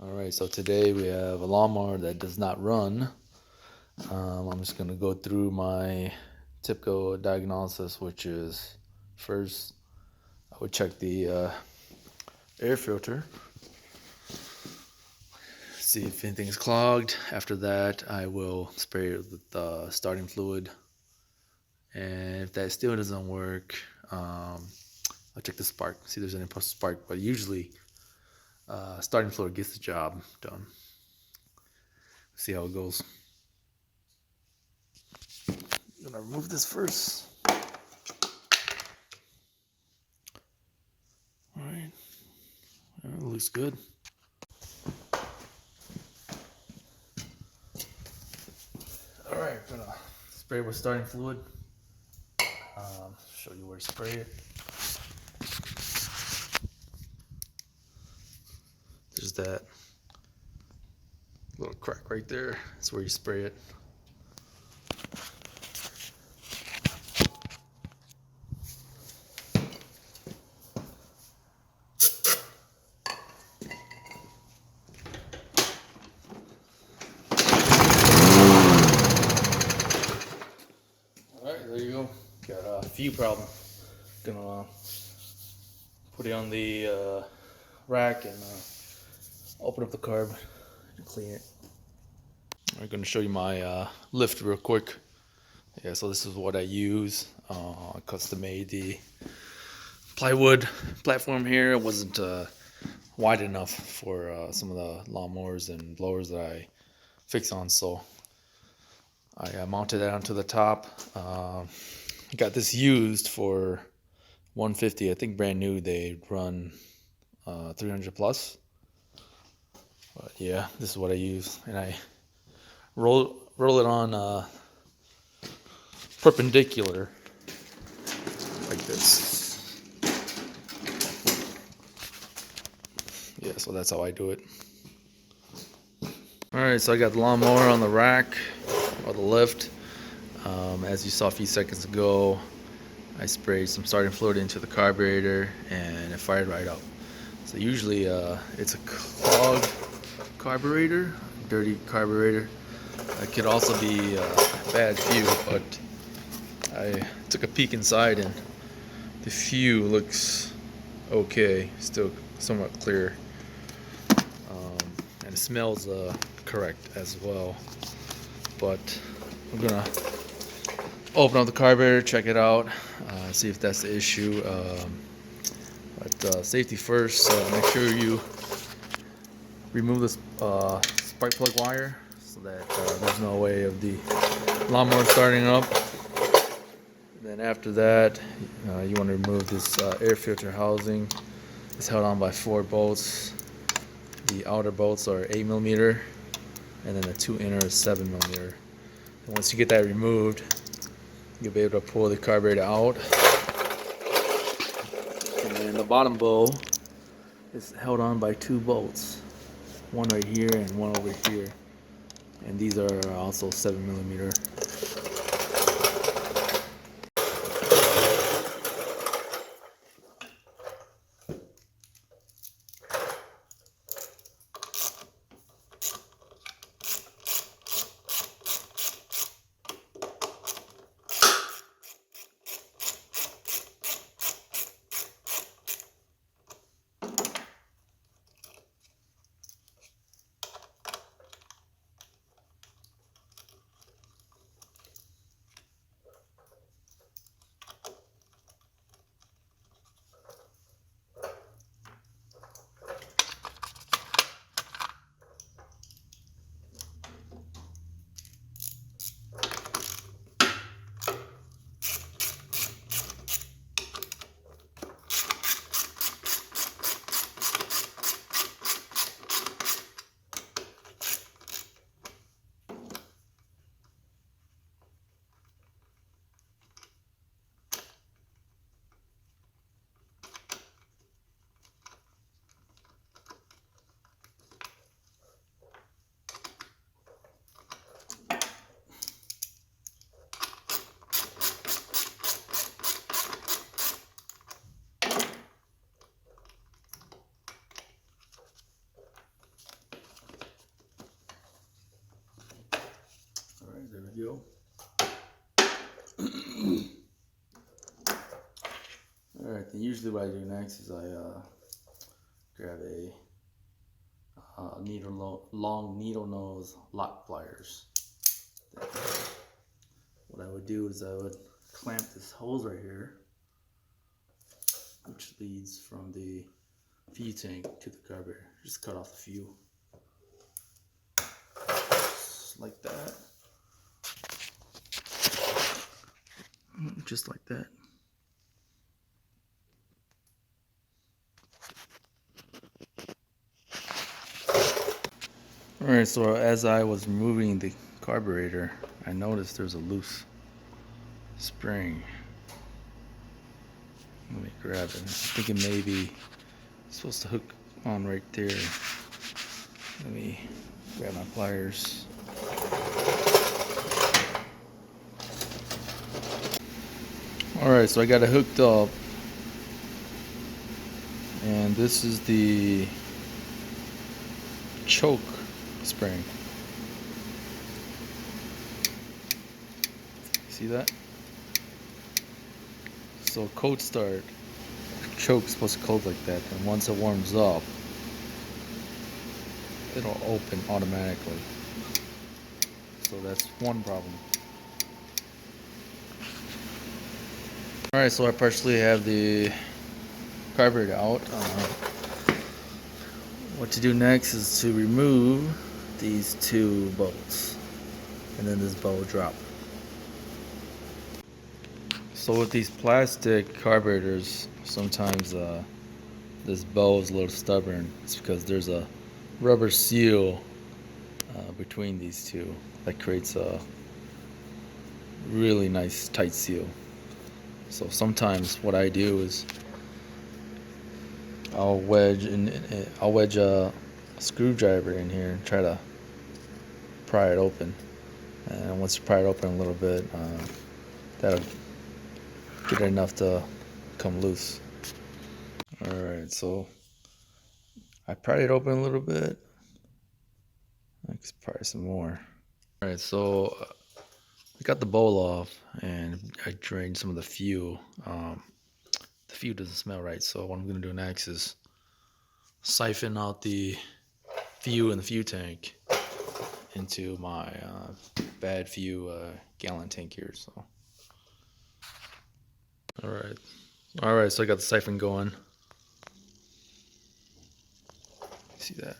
Alright, so today we have a lawnmower that does not run. I'm just going to go through my typical diagnosis, which is first I would check the air filter, see if anything's clogged. After that, I will spray it with starting fluid, and if that still doesn't work, I'll check the spark, see if there's any spark, but usually starting fluid gets the job done. See how it goes. I'm gonna remove this first. Alright, it looks good. Alright, I'm gonna spray with starting fluid. Show you where to spray it. There's that little crack right there. That's where you spray it. Alright, there you go. Got a few problems. Gonna put it on the rack and open up the carb and clean it. I'm gonna show you my lift real quick. Yeah, so this is what I use. I custom made the plywood platform here. It wasn't wide enough for some of the lawnmowers and blowers that I fix on, so I mounted that onto the top. Got this used for $150, I think brand new. They run 300 plus. But yeah, this is what I use, and I roll it on perpendicular like this. Yeah, so that's how I do it. Alright, so I got the lawnmower on the rack, or the lift. As you saw a few seconds ago, I sprayed some starting fluid into the carburetor and it fired right up. So usually it's a clogged carburetor, dirty carburetor. It could also be bad fuel, but I took a peek inside and the fuel looks okay, still somewhat clear, and it smells correct as well. But I'm gonna open up the carburetor, check it out, see if that's the issue. But safety first, make sure you remove this spark plug wire so that there's no way of the lawnmower starting up. Then after that, you want to remove this air filter housing. It's held on by 4 bolts. The outer bolts are 8mm, and then the 2 inner is 7mm. And once you get that removed, you'll be able to pull the carburetor out. And then the bottom bowl is held on by 2 bolts, one right here and one over here. And these are also 7mm. usually what I do next is I grab a long needle nose lock pliers. What I would do is I would clamp this hose right here, which leads from the fuel tank to the carburetor. Just cut off the fuel. Just like that. Just like that. Alright, so as I was removing the carburetor, I noticed there's a loose spring. Let me grab it. I'm thinking maybe it's supposed to hook on right there. Let me grab my pliers. Alright, so I got it hooked up. And this is the choke spring. See that? So cold start, choke's supposed to cold like that, and once it warms up, it'll open automatically. So that's one problem. Alright, so I partially have the carburetor out. What to do next is to remove these two bolts, and then this bolt will drop. So with these plastic carburetors, sometimes this bow is a little stubborn. It's because there's a rubber seal between these two that creates a really nice tight seal. So sometimes what I do is I'll wedge a screwdriver in here and try to pry it open. And once you pry it open a little bit, that'll get it enough to come loose. Alright, so I pried it open a little bit. Let's pry some more. Alright, so I got the bowl off and I drained some of the fuel. The fuel doesn't smell right, so what I'm going to do next is siphon out the fuel in the fuel tank into my bad fuel gallon tank here. So, all right. So I got the siphon going. See that?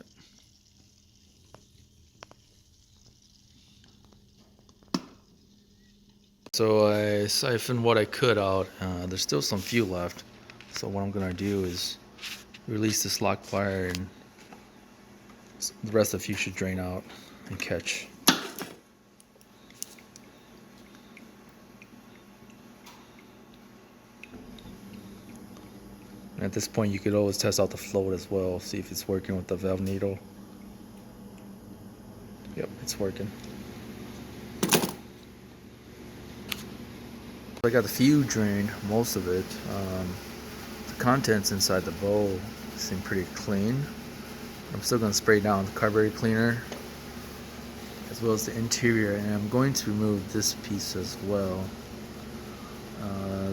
So I siphoned what I could out. There's still some fuel left. So what I'm gonna do is release this lock plier, and the rest of the fuel should drain out and catch. And at this point, you could always test out the float as well, see if it's working with the valve needle. Yep, it's working. I got the fuel drained, most of it. The contents inside the bowl seem pretty clean. I'm still going to spray down the carburetor cleaner as well as the interior, and I'm going to remove this piece as well.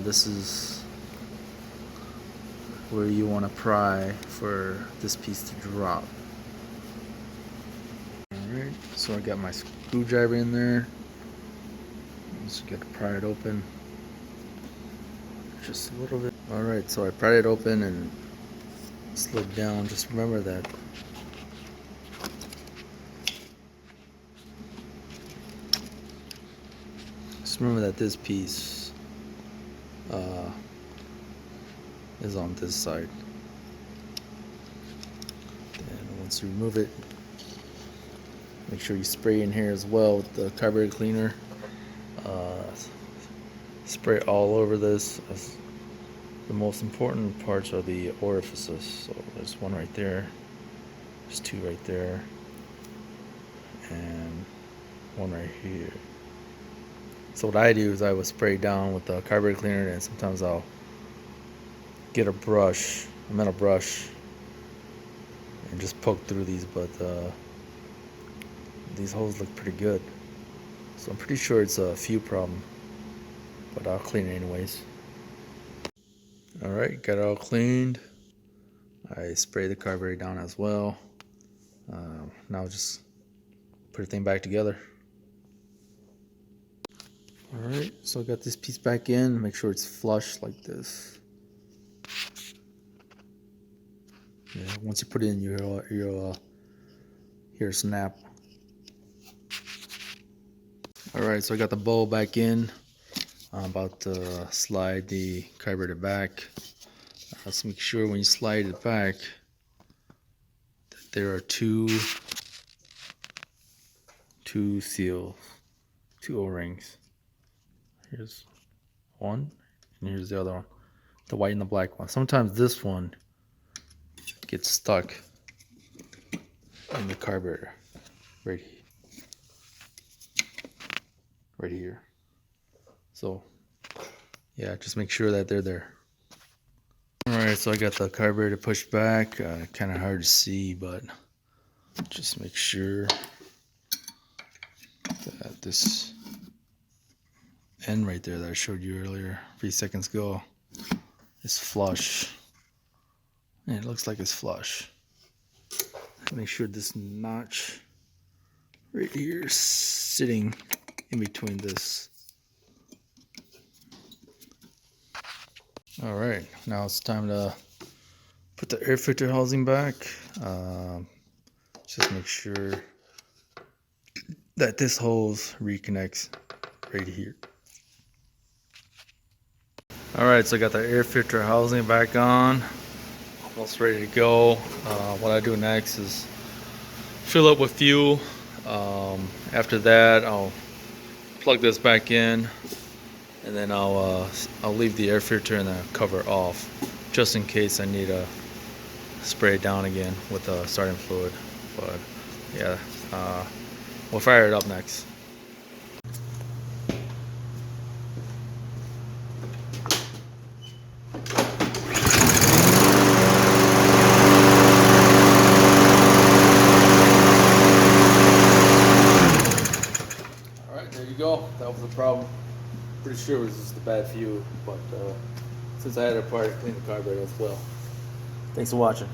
This is where you want to pry for this piece to drop. Alright, so I got my screwdriver in there. Just got to pry it open just a little bit. Alright, so I pried it open and slid down. Just remember that this piece is on this side. And once you remove it, make sure you spray in here as well with the carburetor cleaner. Spray all over this. The most important parts are the orifices. So there's one right there, there's two right there, and one right here. So what I do is I will spray down with the carburetor cleaner, and sometimes I'll get a metal brush, and just poke through these, but these holes look pretty good. So I'm pretty sure it's a fuel problem, but I'll clean it anyways. Alright, got it all cleaned. I sprayed the carburetor down as well. Now just put the thing back together. Alright, so I got this piece back in. Make sure it's flush like this. Yeah, once you put it in, you'll hear a snap. Alright, so I got the bowl back in. I'm about to slide the carburetor back. Let's make sure when you slide it back that there are two seals, two O-rings. Here's one, and here's the other one, the white and the black one. Sometimes this one gets stuck in the carburetor, right here. So yeah, just make sure that they're there. Alright, so I got the carburetor pushed back. Kind of hard to see, but just make sure that this end right there that I showed you earlier, 3 seconds ago, is flush. And it looks like it's flush. Make sure this notch right here is sitting in between this. Alright, now it's time to put the air filter housing back. Just make sure that this hose reconnects right here. Alright, so I got the air filter housing back on. Almost ready to go. What I do next is fill up with fuel. After that, I'll plug this back in, and then I'll leave the air filter and the cover off, just in case I need to spray it down again with starting fluid. But yeah, we'll fire it up next. Alright, there you go. That was the problem. Pretty sure it was just a bad fuel, but since I had a part, I cleaned the carburetor as well. Thanks for watching.